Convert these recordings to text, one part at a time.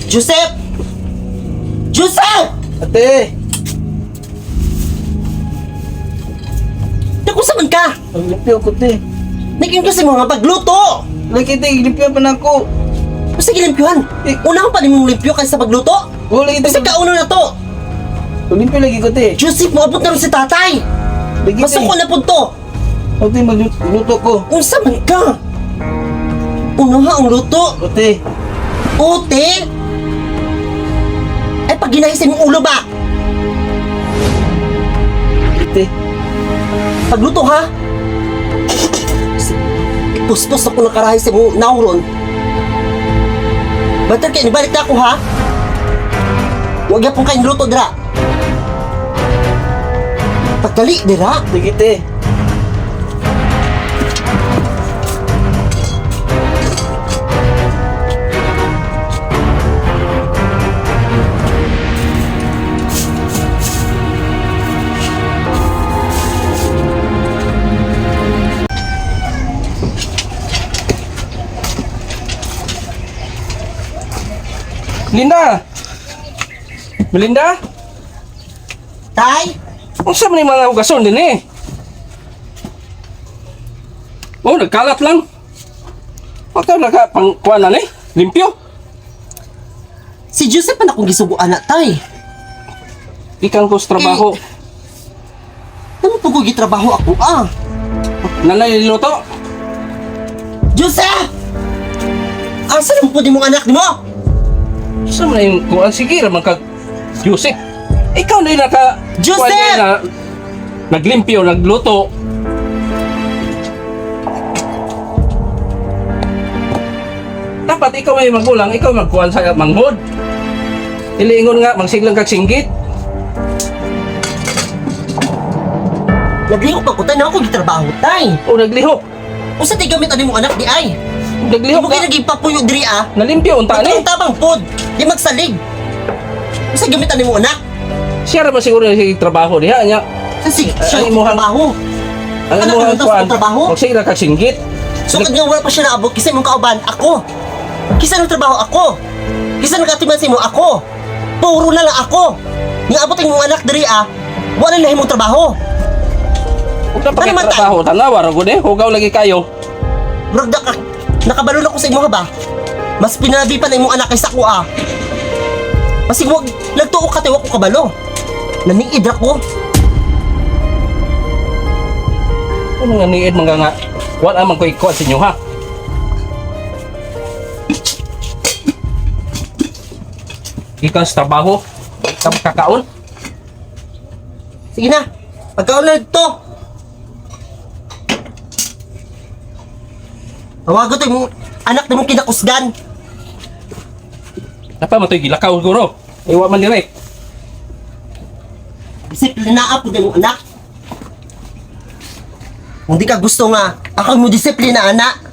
Joseph! Joseph! Ate! Naku sa man ka? Naglimpyo ko, te. Naging kasi mga pagluto! Lagi, te. Limpyo pa na ako. Basta gilimpyuhan. Una ko pa rin mong limpyo kaysa pagluto. Oo, lagi, te. Basta kauna na to. Limpyo lagi ko, te. Joseph, maabot na rin si tatay. Lagi, te. Masok ko na po to. O, te, magluto ko. Unsa man ka? Unaha ang luto. O, te. Ute? Ay pag ginahisin mong ulo ba? Te. Pagluto ha? Puspos ako ng karahay sa mong nauron. Batal kayo, nibalik na ako ha? Huwag yan pong kayong luto dira. Pagdali dira. Lagi, te. Linda! Melinda? Tay? Unsa man yung mga hugason din eh? Oh, nagkalat lang. Baka nakapangkuhan na eh. Limpyo. Si Joseph pa na akong gisuguan na tay. Ikan ko sa trabaho. Ano po ko gitrabaho ako ah? Nanay niluto. Joseph! Asa naman po di mong anak ni mo? Unsa man yung kuhan? Sige raman kag Joseph. Ikaw na yung Joseph! kuhan na naglimpyo, nagluto. Dapat ikaw ay magulang, ikaw magkuhan sa manghod. Iliingon nga, magsiglang kag singgit. Naglihok ako tay na ako gitrabaho tay. O naglihok. Usa tay gamit ani mong anak di ay. Naglihok Mo ka. kay nagipapuyo diri ah. Nalimpyo unta ni. Ang tabang pod, di magsalig. Usa gamit ani mong anak. Siya ra ba siguro yung trabaho diha nya. Kasi siya Ay, ang mo hang- trabaho. Ang Anak, mo ano ang daw kuhan. sa trabaho? Magsigla kag singgit. So kad nga wala pa siya naabot kasi mong kauban ako. Kisa ng trabaho ako. Kisa nagatiman sa imo ako. Puro na lang ako. Nga abot ang mong anak diri ah. Wala na himong trabaho. Ug na Ano man, tay? trabaho tanawa ra gud eh. Hugaw lagi kayo. Bro, nakabalo na ko sa imo ha ba? Mas pinabi pa na imong anak kaysa ko ah. Mas wag nagtuo ka tayo ko kabalo. Naniid ako. Ano nga niid mga nga. Wala man ko ikuha sa inyo ha. Ikaw sa trabaho. Kakaon. Sige na. Pagkaon na ito. Tawagot yung anak na mong kinakusgan. Napa matoy gilakaw siguro. Iwa man direct. Disiplina po din mong anak. Kung di ka gusto nga, ako mo disiplina anak.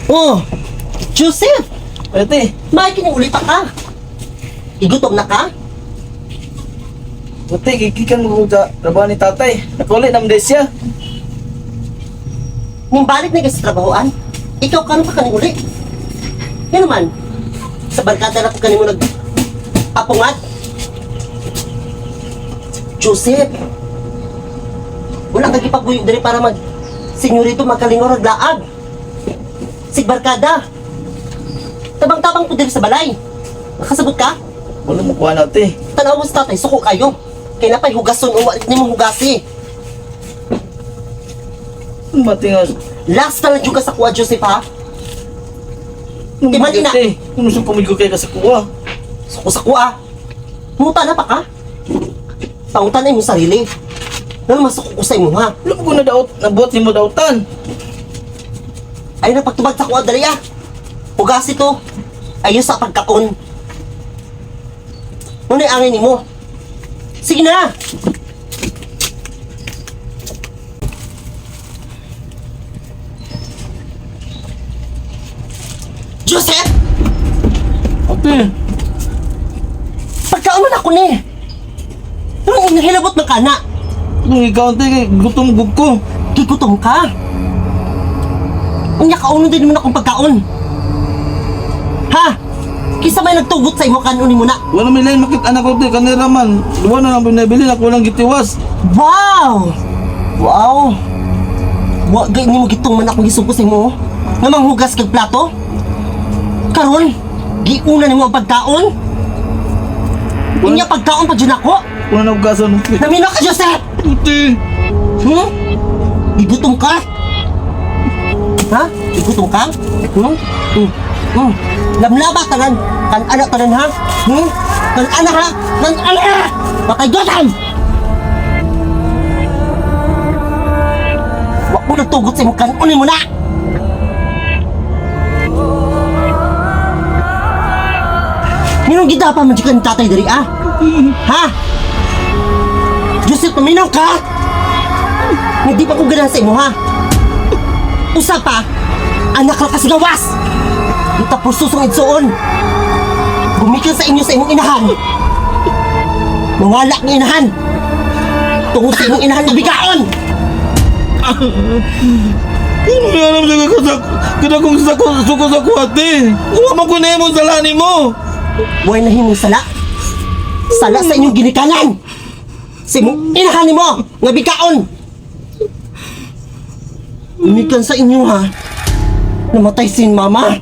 Oh, Joseph! Ate. May kinuli pa ka. Igutom na ka? Ate, kikikan mo ko sa trabaho ni tatay. Nakulit naman din siya. Nung balik na ka sa trabahoan, ikaw ka pa kanuli. Yan naman, sa barkada na po kanimo nag-apungat. Joseph! Wala kang ipabuyo dali para senyorito magkalingor at laag. Sig barkada. Tabang-tabang po diri sa balay. Nakasabot ka? Wala mo kuha na, ate. Tanaw mo sa tatay, suko kayo. Kaya napay hugason o walit mo hugasi. Ano matingas? Last na lang yung ka sa kuha, Joseph ha? Di mali na. Ate, kung gusto pumilgo kayo ka sa kuha. Suko sa kuha. Muta na pa ka? Pangutan na yung sarili. Nang masuko ko sa imo ha. Wala ko na daot, nabuhat si mo daotan. Ay napagtubag sa kuha dali ah. Hugas ito. Ayos sa pagkaon. Ngunit angin ni mo. Sige na. Joseph! Ate, Pagkaon man ako ni. Nung inahilabot ng kana. kung ikaw ate, kay gutom gug ko. Kigutom ka. Unya kauno din mo na akong pagkaon. Ha? Kisa may nagtugot sa imo kanon mo na. Wala may lain makit anak ko ate, kanira man. Duwa na lang pinabili, ako lang gitiwas. Wow! Wow! Wa gay ni mo gitong man akong gisugo sa imo. Nga manghugas kag plato. Karon, giuna nimo ang pagkaon. Unya pagkaon pa dyan ako. Wala na ugasan ate. Namino ka, Joseph! Ate, Igutom ka? Ha? Igutom ka? Lamlaba tanan. Kan-ana tanan ha? Kan-ana ha? Kan-ana! Patay gutom! Wak mo nagtugot sa imong kanunin mo na! Minong gidapa man dyan tatay dari ah? Ha? Joseph, paminaw ka? Hindi pa ko ganang sa imo ha? Usa pa, anak lang kasi gawas! Tapos susong idsoon. Gumikan sa inyo sa imong inahan. Mawala ng inahan. Tungod sa imong inahan na bigaon. ano nga alam siya kada kong suko sa kuwate. Uwa mo ko na mo sa lani mo. Buhay na himong sala. Sala sa inyong ginikanan. Sa imong inahan mo nga bigaon. Gumikan sa inyo ha. Namatay sin mama.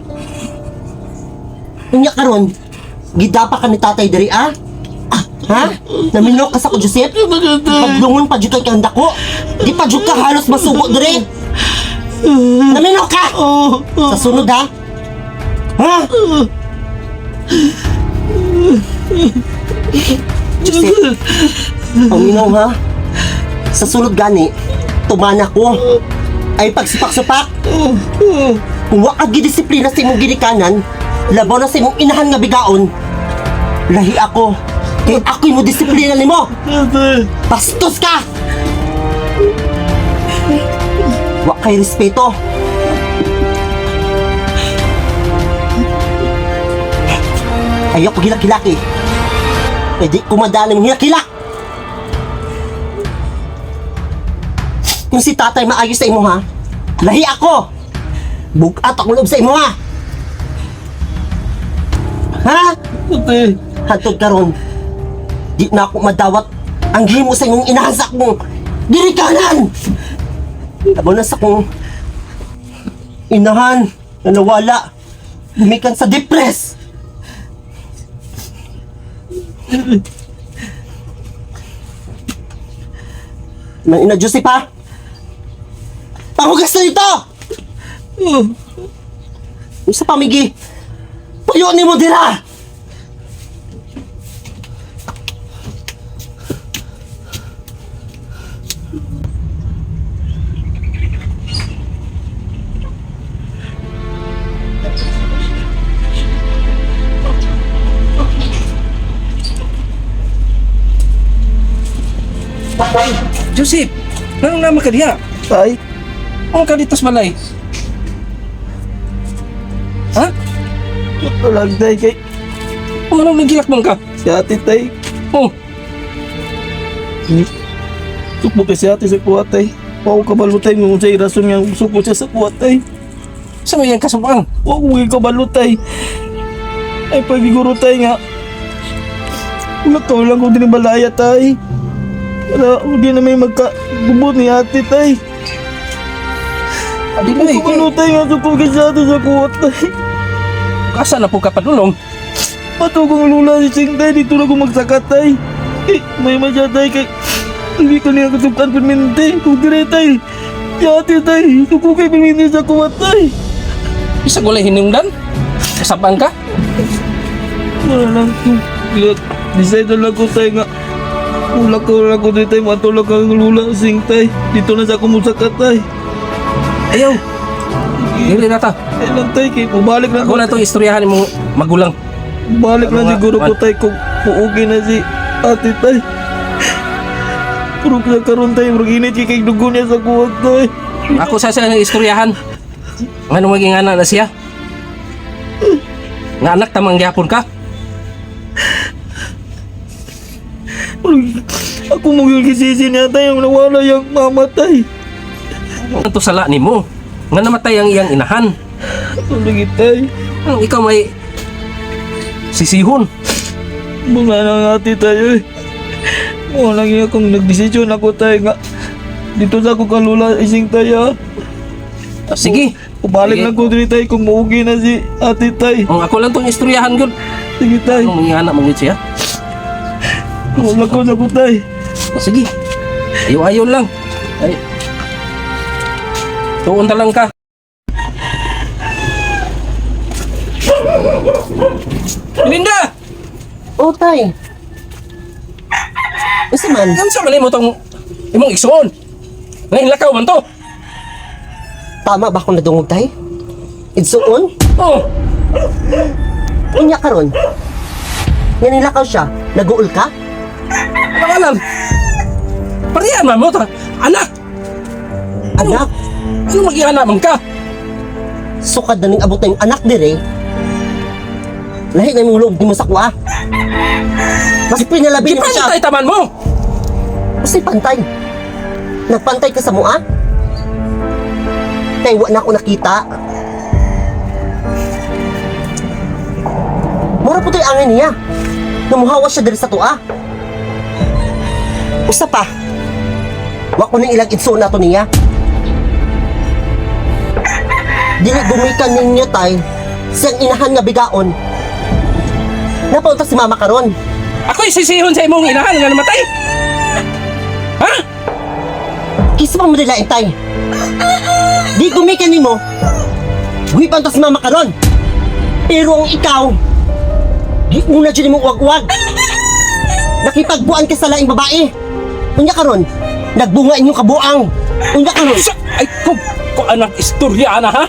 Unya karon, gidapa ka ni tatay diri ah? Ha? Naminok ka sa ko, Joseph? Pagdungon pa dyan kay kanda ko. Di pa dyan ka halos masubo diri. Naminok ka! Sa sunod ha? Ha? Joseph, paminaw ha? Sa sunod gani, tumana ko. Ay pagsipak-sipak. Kung wakag gidisiplina sa imong ginikanan, labaw na sa imong inahan nga bigaon, lahi ako. Kaya ako'y mo disiplina ni mo. Bastos ka! Wa kay respeto. Ayoko hilak-hilaki. Pwede kumadali mong hilak-hilak. Kung si tatay maayos sa imo ha, lahi ako. Bugat akong loob sa imo ha. Ha? Ate, Hantod karon, di na ako madawat ang himo sa imong inahan sa akong dirikanan. Tabo na sa akong inahan na nawala. Lumikan sa depress. Man ina Joseph ha? Panghugas na dito! Isa pamigi. Puyo ni mo dira! Joseph, nanong naman ka diha? tay, Ang kalitas balay. Ha? walang tay kay Kung anong nagilakbang ka? si ate tay. Oh, Suko kay si ate sa kuwatay. Pao kabalutay mo sa rason nga suko siya sa kuwatay. sa may yung kasabang. Pao ko kabalutay. Ay pagiguro tay nga. Wala ka lang ko din balaya tay. Wala, hindi na may magkagubot ni ate tay. Adi mo eh, Kabalutay nga suko kay si ate sa kuwatay. kasa na po ka padulong. Patugong lula si Sing tay, dito na ko magsakatay. May masyatay kay... Hindi ko niya kasukan permente. Kung dire tay. Yati tay, suko kay permente sa kuwatay. Isa gulay hinungdan? Kasabang ka? Wala lang ko. Decide na lang ko tay nga. Wala ko dito tay. Matulog ang lula sing tay. Dito na sa kumusakat tay. Ayaw. Dili na ta. Ay lang tay. Kaya pabalik lang Ako ko. na itong istoryahan mo magulang. Balik Ano lang nga, siguro ko man? tay. Kung puugi na si ate tay. Puro ka karon tay. Maginit kay dugo niya sa kuwag tay. Ako sa ng istoryahan. Nga nung maging anak na siya. Nga anak tamang gyapon ka. Ako mong kisisi niya tay. Yung nawala yung mamatay. Ano to sala ni mo? Nga namatay ang iyang inahan. Ang lagi tay. Anong ikaw may sisihon? Bunga na ate tayo eh. Wala lagi akong nagdesisyon ako tayo nga. Dito sa ako kalula ising tayo. Sige. Pabalik Sige. lang ko dito tayo kung maugi na si ate tayo. Ako lang tong istoryahan yun. Sige tayo. Anong mga anak mong siya? Wala ko sa ko tayo. Sige. Ayaw-ayaw lang. Ay. Tuon lang ka. Linda! Oh, tay. Kasi man, Yan sa mali mo tong imong igsuon. Ngayon lakaw man to. tama ba akong nadungog, tay? Idsuon? Oh, Inya karon. Nga nilakaw siya. Nag-uul ka? ano alam? Pariyan man mo ta. Anak! Anak, Ano mag-iana man ka? sukad na ning abot na yung anak dire. Lahi na yung loob di mo sa kuha. Mas pinalabi Di mo pa siya. tayo taman mo. Kasi pantay. Nagpantay ka sa mua? Kaya wa na ako nakita. Mura po to'y angin niya. Namuhawa siya diri sa tua. Usa pa. Wa ko nang ilang itsuon na to niya. Dili gumikan ninyo tay siyang inahan nga bigaon. Napunta si mama karon. Ako'y sisihon sa imong inahan nga namatay. Ha? Kisa pa mo nila tay. Di gumikan nimo. Buhi pa si mama karon. Pero ang ikaw, di una dyan mo uwag-uwag. Nakipagbuan ka sa laing babae. Unya karon, nagbunga inyong kabuang. Unya karon, Ay, kung anak istorya na ha?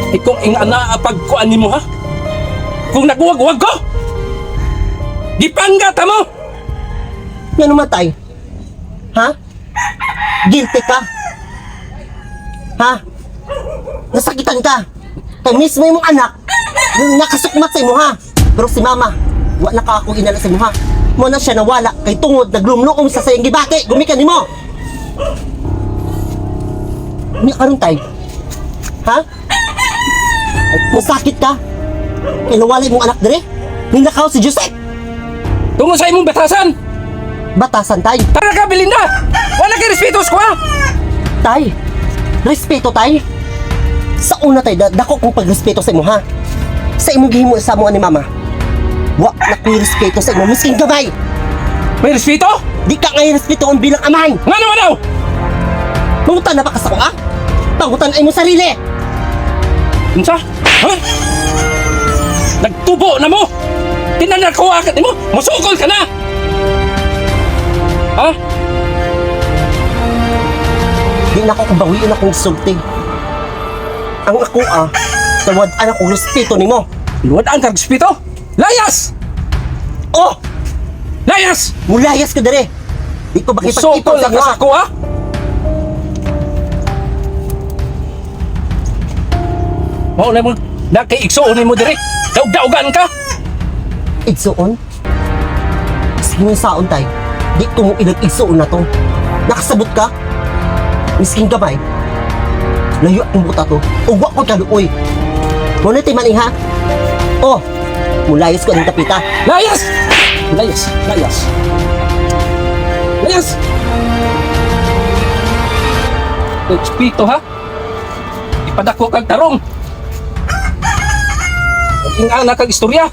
Ay, kung ingana pagkuan mo ha? Kung nagwag-wag ko? Gipanggata mo! nga namatay. Ha? Guilty ka? Ha? Nasakitan ka? Kay mismo yung anak, yung nakasukmat sa imo ha? Pero si mama, wala ka akong inala sa imo ha? Mo na siya nawala kay tungod naglumluom sa sayang gibati. Gumikan nimo. Ni karon tay. Ha? Ay, masakit ka? Kay nawala imong anak dire? Ninakaw si Joseph. Tungo sa imong batasan! Batasan tay. Tara ka, Belinda! Wala kay respeto sa kuha! Tay. Respeto tay. Sa una tay, dako kong pagrespeto sa imo ha. Sa imong gihimo sa mo ni mama. Wa na ko'y respeto sa imo miskin gamay. May respeto? Di ka ngayon respetoon bilang amay. Nga naman daw! Pangutan na pa ka sa kuha? Pangutan ay mo sarili. Unsa? Ha? Nagtubo na mo! Tinanakuha ka mo! Musukol ka na! Ha? Di na ako kubawiin akong sulti. Ang ako tawad-an akong respeto nimo. Luwad ang respeto? Layas! Oh! Layas! Mulayas ka dire. Di ko Musukol makipag-ipon sa lang ka sa kuha. kuha! Mao na mo, nakaiigsuunin mo dire. Daug-daugan ka! Igsuon? Sige saon tay. Di ko mo ilag-igsuon na to. Nakasabot ka? Miskin gamay. Layo ang buta to. Uwa ko kaluoy. Muna ti mani ha? Oh! Mulayas ko ang tapita. Layas! Layas! Layas! Layas! Respeto ha? Ipadako kag tarong. Ang ina kag istorya.